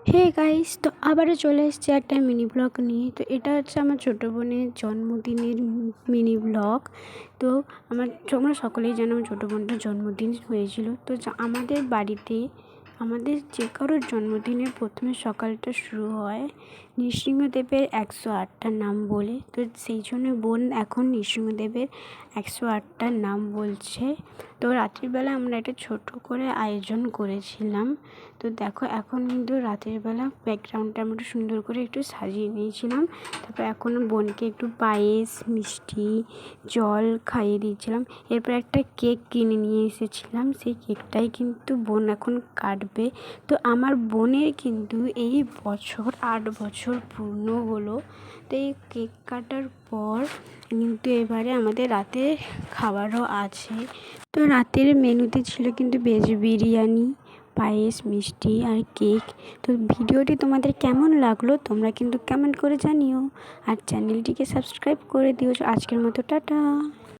Hey guys, তো আবারও চলে এসেছি একটা মিনি ব্লগ নিয়ে। তো এটা হচ্ছে আমার ছোটো বোনের জন্মদিনের মিনি ব্লগ। তো তোমরা সকলেই জানো আমার ছোটো বোনটার জন্মদিন হয়েছিল। তো আমাদের বাড়িতে আমাদের যে কারোর জন্মদিনের প্রথমে সকালটা শুরু হয় নৃসিংহদেবের 108টা নাম বলে। তো সেই জন্য বোন এখন নৃসিংহদেবের 108টা নাম বলছে। তো রাত্রিবেলা আমরা একটা ছোট করে আয়োজন করেছিলাম। তো দেখো, এখন কিন্তু রাতের বেলা ব্যাকগ্রাউন্ডটা আমরা সুন্দর করে একটু সাজিয়ে নিয়েছিলাম। তারপর এখন বোনকে একটু পায়েস, মিষ্টি, জল খাইয়ে দিয়েছিলাম। এরপর একটা কেক কিনে নিয়ে এসেছিলাম, সেই কেকটাই কিন্তু বোন এখন কাটবে। তো আমার বোনের কিন্তু এই বছর 8 বছর পূর্ণ হলো। তো এই কেক কাটার পর কিন্তু এবারে আমাদের রাতে খাবারও আছে। তো রাতের মেনুতে ছিল কিন্তু ভেজ বিরিয়ানি, পায়েস, মিষ্টি আর কেক। তো ভিডিওটি তোমাদের কেমন লাগলো তোমরা কিন্তু কমেন্ট করে জানিও, আর চ্যানেলটিকে সাবস্ক্রাইব করে দিও। আজকের মতো টাটা।